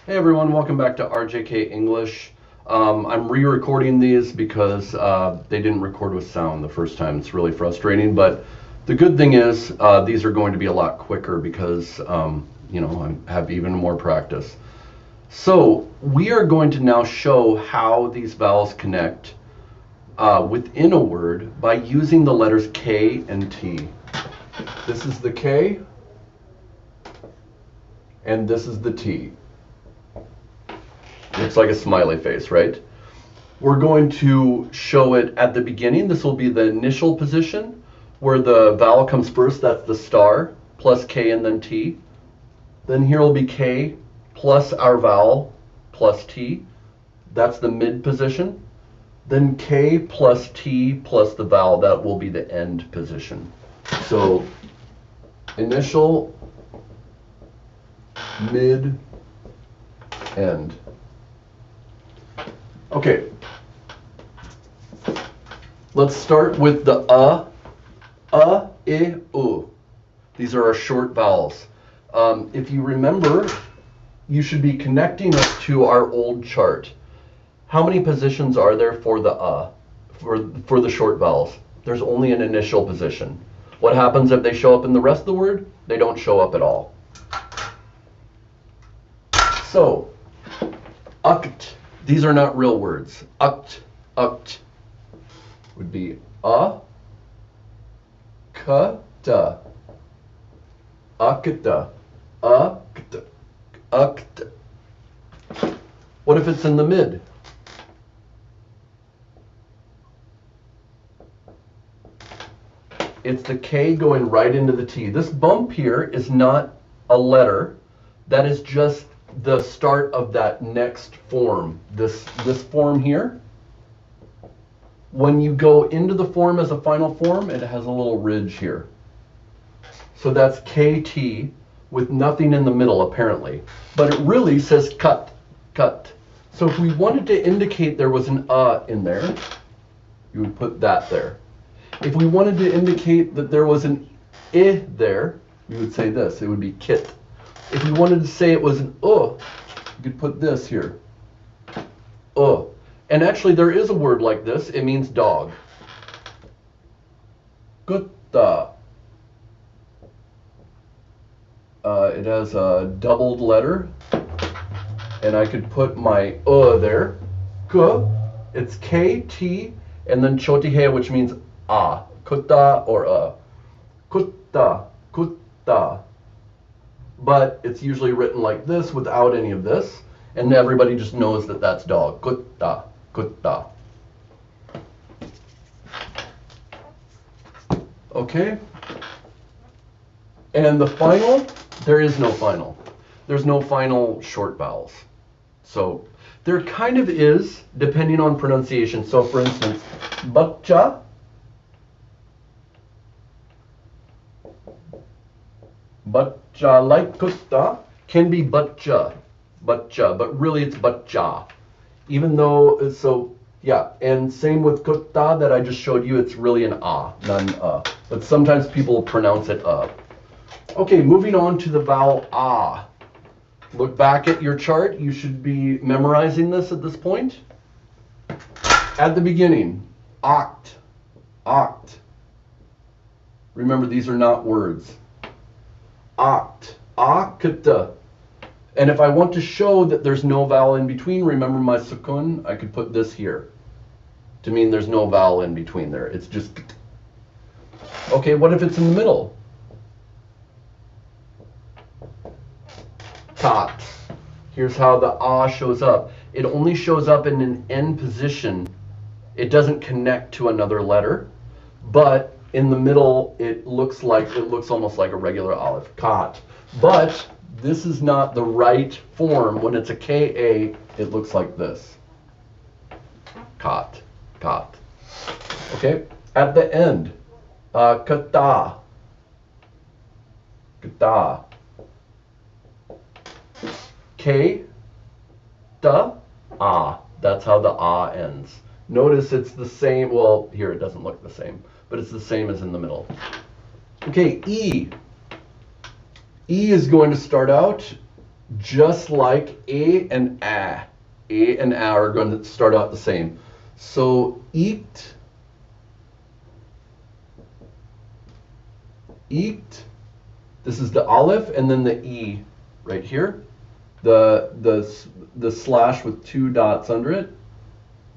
Hey everyone, welcome back to RJK English. I'm re-recording these because they didn't record with sound the first time. It's really frustrating, but the good thing is these are going to be a lot quicker because I have even more practice. So we are going to now show how these vowels connect within a word by using the letters K and T. This is the K and this is the T. Looks like a smiley face, right? We're going to show it at the beginning. This will be the initial position where the vowel comes first. That's the star plus K and then T. Then here will be K plus our vowel plus T. That's the mid position. Then K plus T plus the vowel. That will be the end position. So initial, mid, end. Okay, let's start with the I, U. These are our short vowels. If you remember, you should be connecting us to our old chart. How many positions are there for the for the short vowels? There's only an initial position. What happens if they show up in the rest of the word? They don't show up at all. So, ukt. These are not real words. Ukt, ukt would be kta, akta, akta, akta. What if it's in the mid? It's the K going right into the T. This bump here is not a letter. That is just the start of that next form. This form here. When you go into the form as a final form, it has a little ridge here. So that's KT with nothing in the middle apparently. But it really says cut, cut. So if we wanted to indicate there was an in there, you would put that there. If we wanted to indicate that there was an I there, we would say this. It would be kit. If we wanted to say it was an you could put this here. And actually there is a word like this. It means dog. Kutta. It has a doubled letter. And I could put my there. K. It's K, T, and then chotihe, which means Kutta or Kutta, kutta. But it's usually written like this without any of this, and everybody just knows that that's dog. Kutta, kutta. Okay? And the final, there is no final. There's no final short vowels. So there kind of is, depending on pronunciation. So for instance, baccha, baccha, like kutta, can be baccha, but really it's baccha. Even though, so yeah, and same with kutta that I just showed you, it's really an not an but sometimes people pronounce it Okay, moving on to the vowel Look back at your chart. You should be memorizing this at this point. At the beginning, oct, oct. Remember, these are not words. Oct, akta. And if I want to show that there's no vowel in between, remember my sukun, I could put this here to mean there's no vowel in between there. It's just. Okay, what if it's in the middle? Tat. Here's how the shows up. It only shows up in an end position. It doesn't connect to another letter, but in the middle it looks almost like a regular olive. Kat. But this is not the right form. When it's a KA, it looks like this. Kat. Kat. Okay? At the end, kata. Kata. K, da, That's how the ends. Notice it's the same. Well, here it doesn't look the same, but it's the same as in the middle. Okay, E. E is going to start out just like A and A. A and A are going to start out the same. So eat, eat. This is the aleph and then the E right here. The slash with 2 dots under it,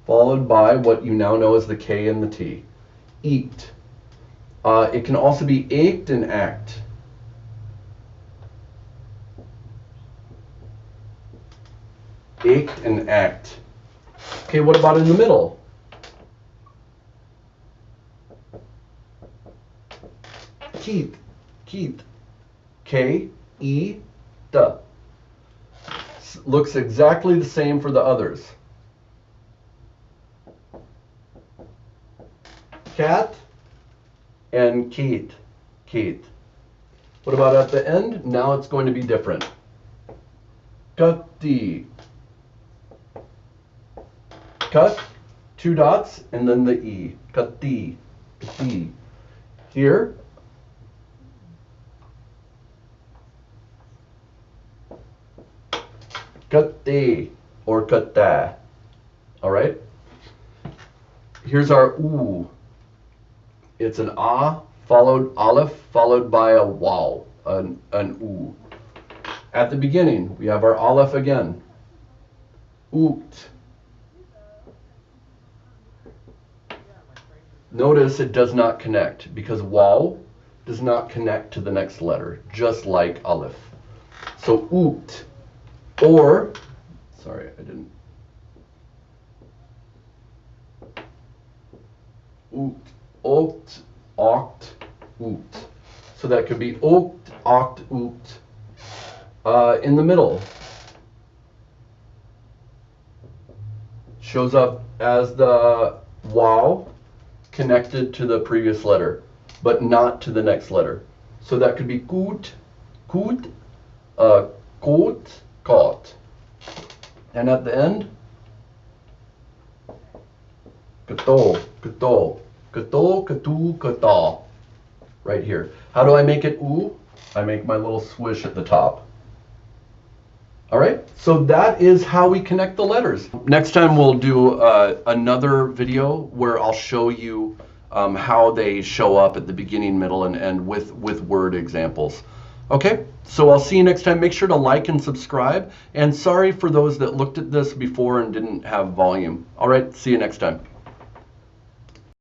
followed by what you now know as the K and the T. Eat. It can also be ached and act. Ached and act. Okay, what about in the middle? Keith. Keith. K-E-T. Looks exactly the same for the others. Cat and Keith. Keith. What about at the end? Now it's going to be different. Kati. Cut, 2 dots, and then the E. Kati. Kati. Here. Kati or kata. All right. Here's our U. It's an A followed aleph followed by a vowel, an U. At the beginning, we have our aleph again. Oot. Notice it does not connect because waw does not connect to the next letter, just like aleph. So oot, or, sorry, I didn't. Oot, oct, oct, oot. So that could be oct, oct, oot. In the middle, shows up as the waw connected to the previous letter, but not to the next letter. So that could be koot, koot, koot, caught. And at the end, kato, kato, kato, katu, kata. Right here. How do I make it oo? I make my little swish at the top. All right, so that is how we connect the letters. Next time we'll do another video where I'll show you how they show up at the beginning, middle, and end with word examples. Okay, so I'll see you next time. Make sure to like and subscribe. And sorry for those that looked at this before and didn't have volume. All right, see you next time.